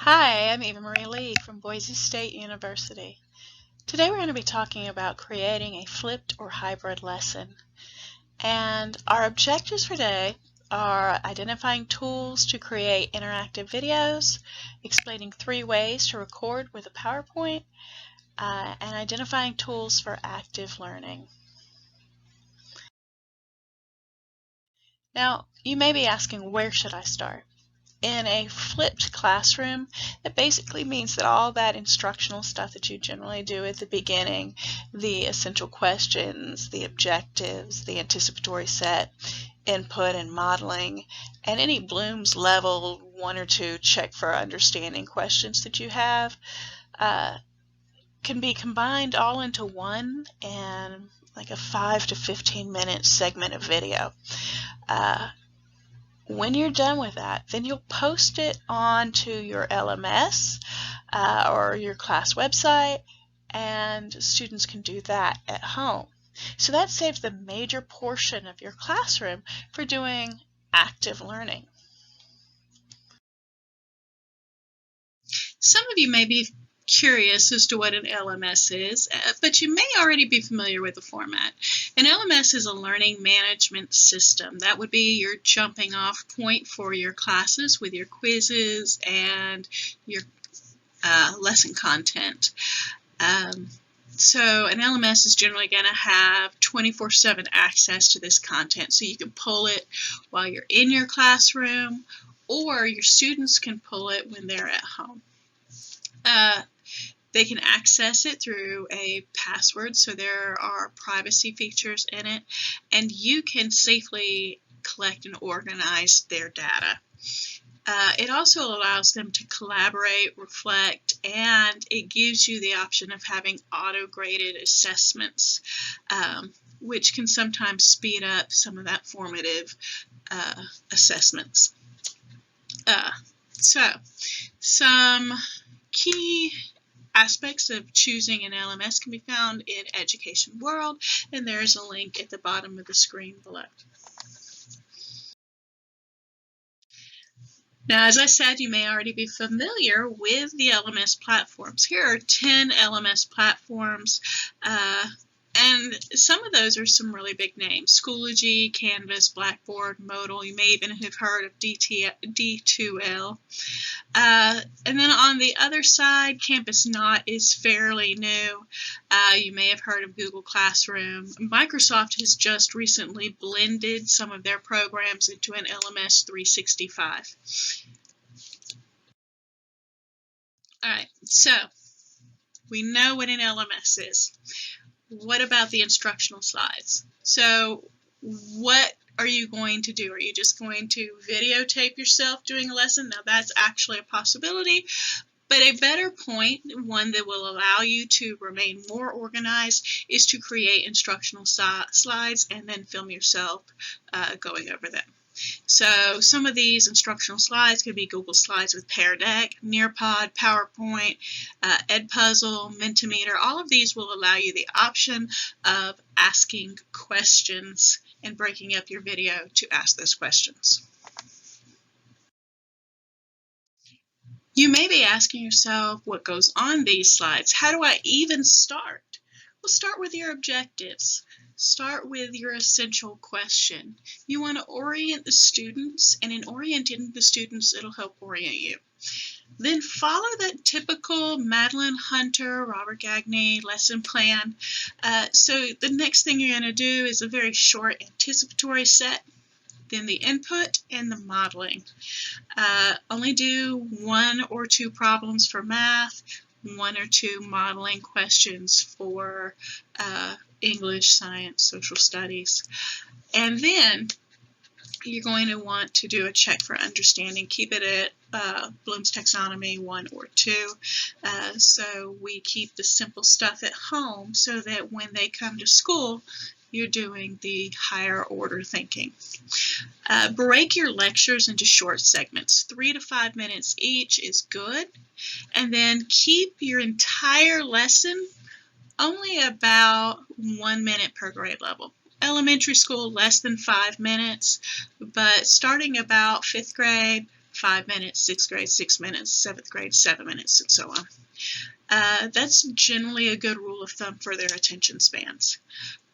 Hi, I'm Eva Marie Lee from Boise State University. Today we're going to be talking about creating a flipped or hybrid lesson. And our objectives for today are identifying tools to create interactive videos, explaining 3 ways to record with a PowerPoint, and identifying tools for active learning. Now, you may be asking, where should I start? In a flipped classroom, that basically means that all that instructional stuff that you generally do at the beginning, the essential questions, the objectives, the anticipatory set, input and modeling, and any Bloom's level 1 or 2 check for understanding questions that you have, can be combined all into one and like a 5 to 15 minute segment of video. When you're done with that, then you'll post it onto your LMS or your class website, and students can do that at home. So that saves the major portion of your classroom for doing active learning. Some of you may be curious as to what an LMS is, but you may already be familiar with the format. An LMS is a learning management system. That would be your jumping off point for your classes with your quizzes and your lesson content. So an LMS is generally going to have 24/7 access to this content, so you can pull it while you're in your classroom, or your students can pull it when they're at home. They can access it through a password, so there are privacy features in it, and you can safely collect and organize their data. It also allows them to collaborate, reflect, and it gives you the option of having auto-graded assessments, which can sometimes speed up some of that formative assessments. So, some key aspects of choosing an LMS can be found in Education World, and there is a link at the bottom of the screen below. Now, as I said, you may already be familiar with the LMS platforms. Here are 10 LMS platforms, and some of those are some really big names: Schoology, Canvas, Blackboard, Modal. You may even have heard of D2L. And then on the other side, Campus Knot is fairly new. You may have heard of Google Classroom. Microsoft has just recently blended some of their programs into an LMS 365. All right, so we know what an LMS is. What about the instructional slides? So what are you going to do? Are you just going to videotape yourself doing a lesson? Now, that's actually a possibility, but a better point, one that will allow you to remain more organized, is to create instructional slides and then film yourself going over them. So some of these instructional slides could be Google Slides with Pear Deck, Nearpod, PowerPoint, Edpuzzle, Mentimeter. All of these will allow you the option of asking questions and breaking up your video to ask those questions. You may be asking yourself, what goes on these slides? How do I even start? Well, start with your objectives. Start with your essential question. You want to orient the students, and in orienting the students, it'll help orient you. Then follow that typical Madeline Hunter, Robert Gagne lesson plan. So the next thing you're going to do is a very short anticipatory set, then the input and the modeling. Only do 1 or 2 problems for math, 1 or 2 modeling questions for English, science, social studies. And then you're going to want to do a check for understanding. Keep it at Bloom's Taxonomy 1 or 2. So we keep the simple stuff at home so that when they come to school, you're doing the higher order thinking. Break your lectures into short segments. 3 to 5 minutes each is good. And then keep your entire lesson only about 1 minute per grade level. Elementary school, less than 5 minutes, but starting about 5th grade, 5 minutes, 6th grade 6 minutes, 7th grade 7 minutes, and so on. That's generally a good rule of thumb for their attention spans.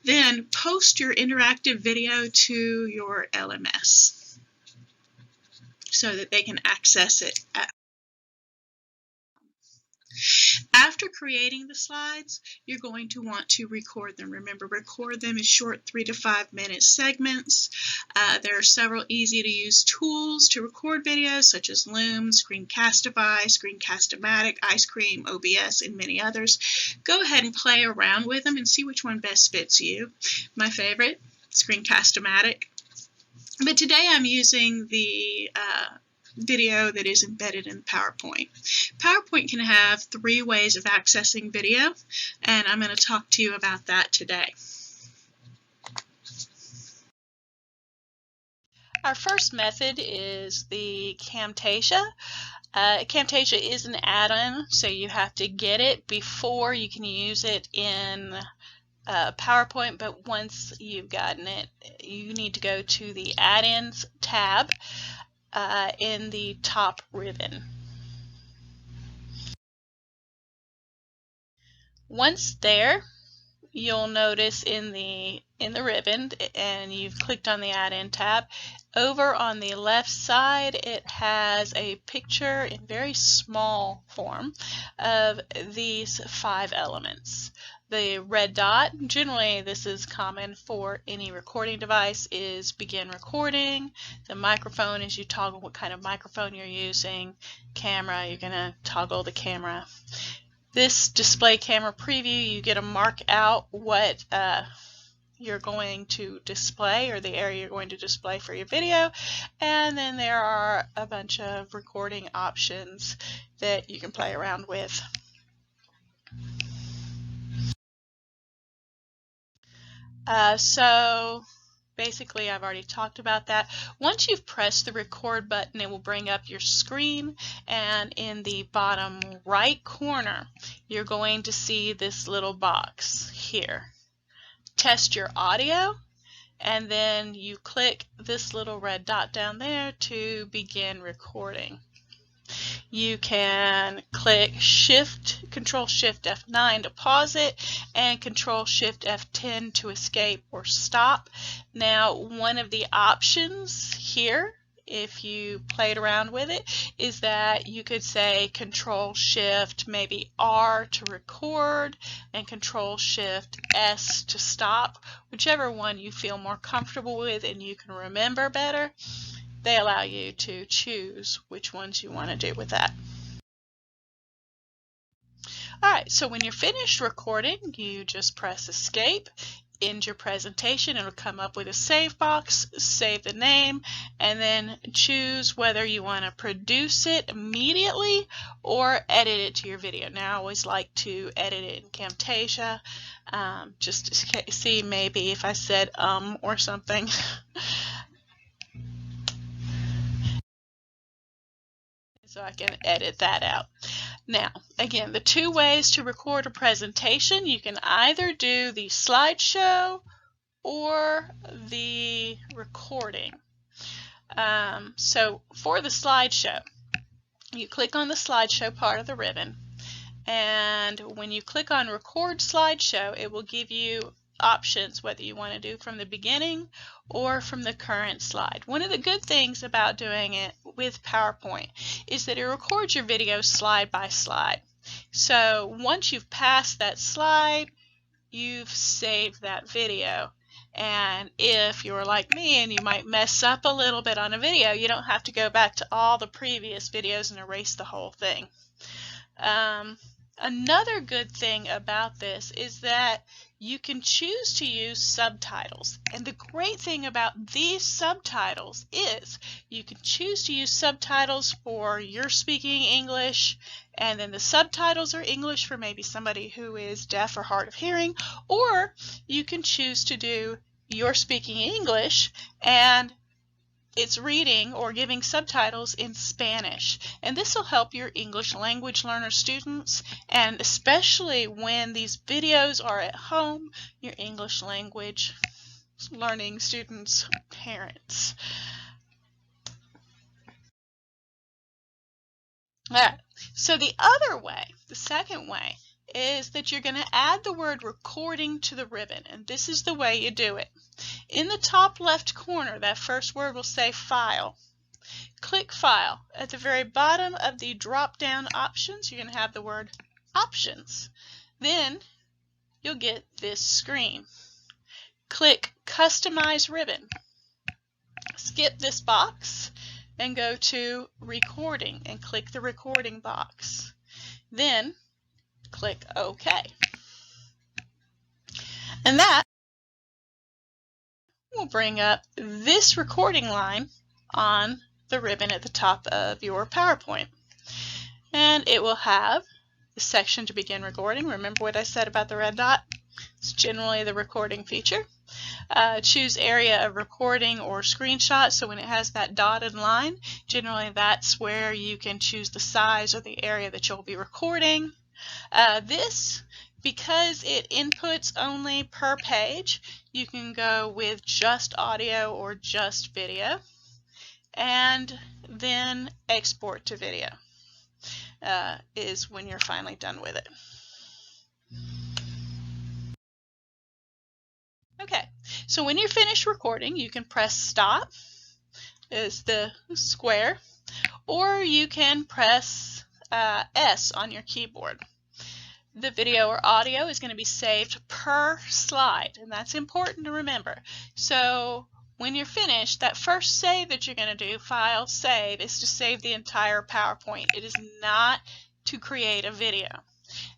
Then post your interactive video to your LMS so that they can access it. After creating the slides, you're going to want to record them. Remember, record them in short 3 to 5 minute segments. There are several easy to use tools to record videos such as Loom, Screencastify, Screencast-O-Matic, Ice Cream, OBS, and many others. Go ahead and play around with them and see which one best fits you. My favorite, Screencast-O-Matic. But today I'm using the video that is embedded in PowerPoint. PowerPoint can have 3 ways of accessing video, and I'm going to talk to you about that today. Our first method is the Camtasia. Camtasia is an add-on, so you have to get it before you can use it in PowerPoint, but once you've gotten it, you need to go to the Add-ins tab in the top ribbon. Once there, you'll notice in the ribbon, and you've clicked on the Add-in tab, over on the left side it has a picture in very small form of these 5 elements. The red dot, generally this is common for any recording device, is begin recording. The microphone is you toggle what kind of microphone you're using. Camera, you're going to toggle the camera. This display camera preview, you get to mark out what you're going to display, or the area you're going to display for your video, and then there are a bunch of recording options that you can play around with. So basically I've already talked about that. Once you've pressed the record button, it will bring up your screen, and in the bottom right corner you're going to see this little box here. Test your audio, and then you click this little red dot down there to begin recording. You can click Control-Shift F9 to pause it, and Control-Shift F10 to escape or stop. Now, one of the options here, if you played around with it, is that you could say Control-Shift maybe R to record and Control-Shift S to stop. Whichever one you feel more comfortable with and you can remember better, they allow you to choose which ones you want to do with that. Alright, so when you're finished recording, you just press Escape, end your presentation. It'll come up with a save box, save the name, and then choose whether you want to produce it immediately or edit it to your video. Now I always like to edit it in Camtasia, just to see maybe if I said or something. So I can edit that out. Now, again, the 2 ways to record a presentation, you can either do the slideshow or the recording. So for the slideshow, you click on the slideshow part of the ribbon, and when you click on record slideshow, it will give you options whether you want to do from the beginning or from the current slide. One of the good things about doing it with PowerPoint is that it records your video slide by slide. So once you've passed that slide, you've saved that video. And if you're like me and you might mess up a little bit on a video, you don't have to go back to all the previous videos and erase the whole thing. Another good thing about this is that you can choose to use subtitles. And the great thing about these subtitles is you can choose to use subtitles for your speaking English, and then the subtitles are English for maybe somebody who is deaf or hard of hearing, or you can choose to do your speaking English and it's reading or giving subtitles in Spanish, and this will help your English language learner students, and especially when these videos are at home, your English language learning students' parents. All right. So the other way, the second way, is that you're going to add the word recording to the ribbon, and this is the way you do it. In the top left corner, that first word will say File. Click File. At the very bottom of the drop-down options, you're going to have the word Options. Then you'll get this screen. Click Customize Ribbon. Skip this box and go to Recording and click the Recording box. Then click OK. And that will bring up this recording line on the ribbon at the top of your PowerPoint. And it will have the section to begin recording. Remember what I said about the red dot? It's generally the recording feature. Choose area of recording or screenshot. So when it has that dotted line, generally that's where you can choose the size or the area that you'll be recording. This, because it inputs only per page, you can go with just audio or just video, and then export to video is when you're finally done with it. Okay, so when you're finished recording, you can press stop, is the square, or you can press S on your keyboard. The video or audio is going to be saved per slide, and that's important to remember. So when you're finished, that first save that you're going to do, File, Save, is to save the entire PowerPoint. It is not to create a video.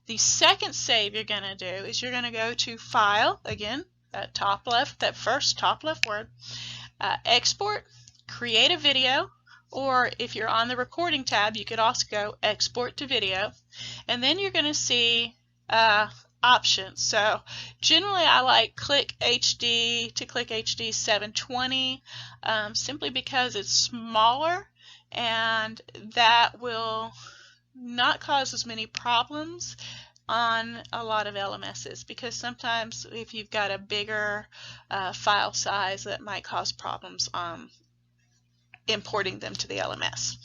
The second save you're going to do is you're going to go to File, again, that top left, that first top left word, Export, Create a Video, or if you're on the Recording tab, you could also go Export to Video, and then you're going to see options. So generally I like click HD to click HD 720 simply because it's smaller, and that will not cause as many problems on a lot of LMSs, because sometimes if you've got a bigger file size, that might cause problems importing them to the LMS.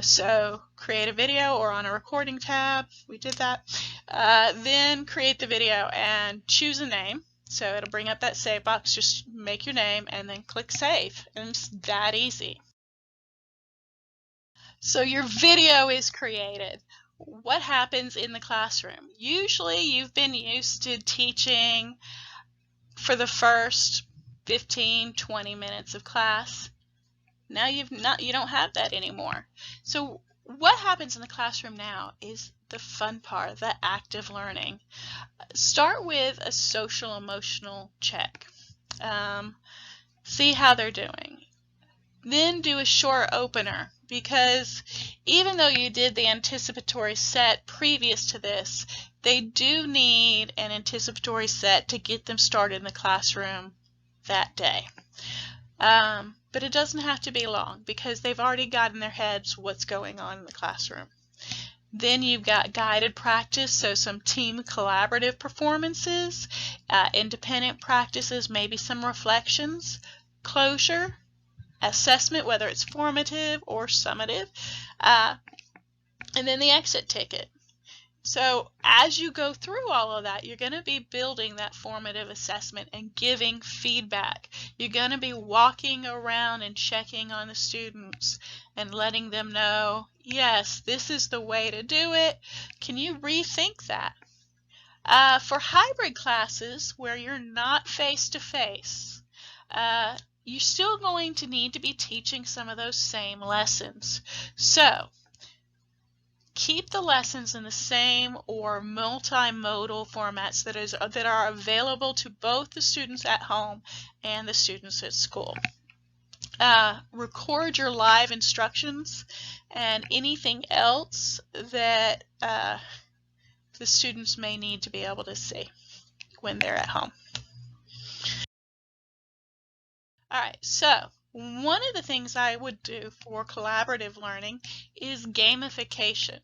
So create a video, or on a recording tab, we did that. Then create the video and choose a name. So it'll bring up that save box, just make your name and then click save, and it's that easy. So your video is created. What happens in the classroom? Usually you've been used to teaching for the first 15-20 minutes of class. Now you don't have that anymore. So what happens in the classroom now is the fun part, the active learning. Start with a social emotional check. See how they're doing. Then do a short opener, because even though you did the anticipatory set previous to this, they do need an anticipatory set to get them started in the classroom that day. But it doesn't have to be long, because they've already got in their heads what's going on in the classroom. Then you've got guided practice, so some team collaborative performances, independent practices, maybe some reflections, closure, assessment, whether it's formative or summative, and then the exit ticket. So as you go through all of that, you're going to be building that formative assessment and giving feedback. You're going to be walking around and checking on the students and letting them know, yes, this is the way to do it. Can you rethink that? For hybrid classes where you're not face-to-face, you're still going to need to be teaching some of those same lessons. So keep the lessons in the same or multimodal formats that are available to both the students at home and the students at school. Record your live instructions and anything else that the students may need to be able to see when they're at home. Alright, so one of the things I would do for collaborative learning is gamification.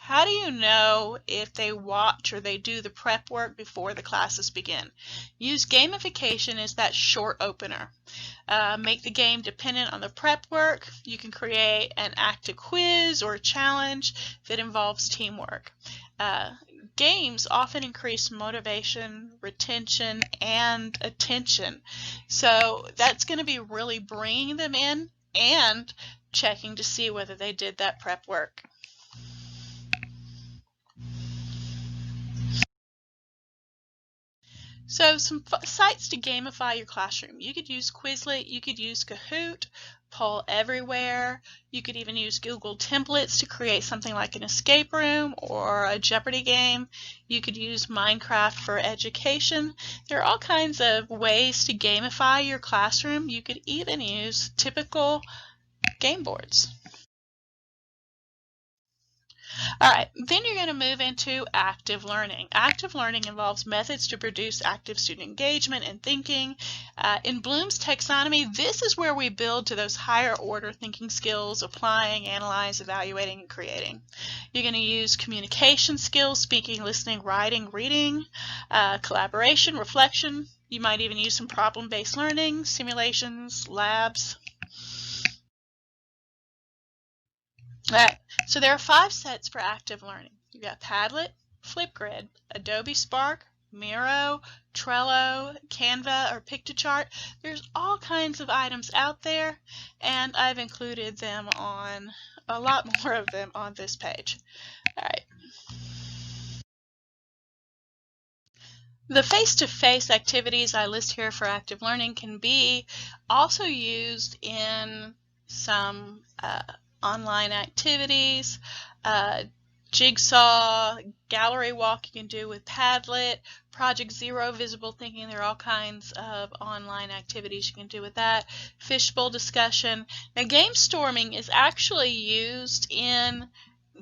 How do you know if they watch or they do the prep work before the classes begin? Use gamification as that short opener. Make the game dependent on the prep work. You can create an active quiz or a challenge that involves teamwork. Games often increase motivation, retention, and attention. So that's going to be really bringing them in and checking to see whether they did that prep work. So some sites to gamify your classroom. You could use Quizlet, you could use Kahoot, Poll Everywhere, you could even use Google templates to create something like an escape room or a Jeopardy game. You could use Minecraft for education. There are all kinds of ways to gamify your classroom. You could even use typical game boards. Alright, then you're going to move into active learning. Active learning involves methods to produce active student engagement and thinking. In Bloom's taxonomy, this is where we build to those higher order thinking skills, applying, analyze, evaluating, and creating. You're going to use communication skills, speaking, listening, writing, reading, collaboration, reflection. You might even use some problem-based learning, simulations, labs. Alright, so there are 5 sets for active learning. You've got Padlet, Flipgrid, Adobe Spark, Miro, Trello, Canva, or Pictochart. There's all kinds of items out there, and I've included them on a lot more of them on this page. Alright. The face-to-face activities I list here for active learning can be also used in some online activities, jigsaw, gallery walk you can do with Padlet, Project Zero, visible thinking. There are all kinds of online activities you can do with that. Fishbowl discussion. Now, game storming is actually used in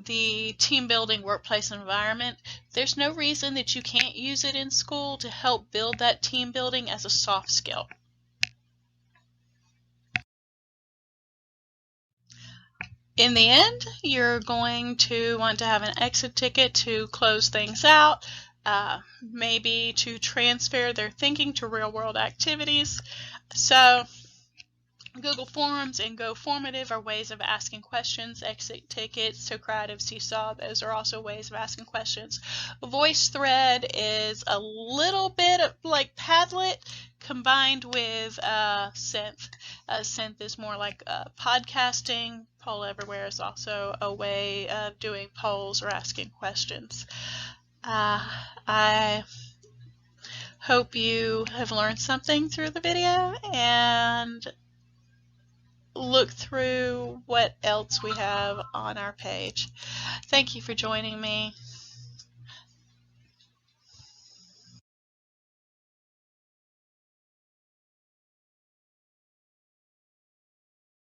the team building workplace environment. There's no reason that you can't use it in school to help build that team building as a soft skill. In the end, you're going to want to have an exit ticket to close things out, maybe to transfer their thinking to real-world activities. So Google Forms and GoFormative are ways of asking questions. Exit tickets, Socrative, Seesaw, those are also ways of asking questions. VoiceThread is a little bit of like Padlet combined with Synth. Synth is more like podcasting. Poll Everywhere is also a way of doing polls or asking questions. I hope you have learned something through the video, and look through what else we have on our page. Thank you for joining me.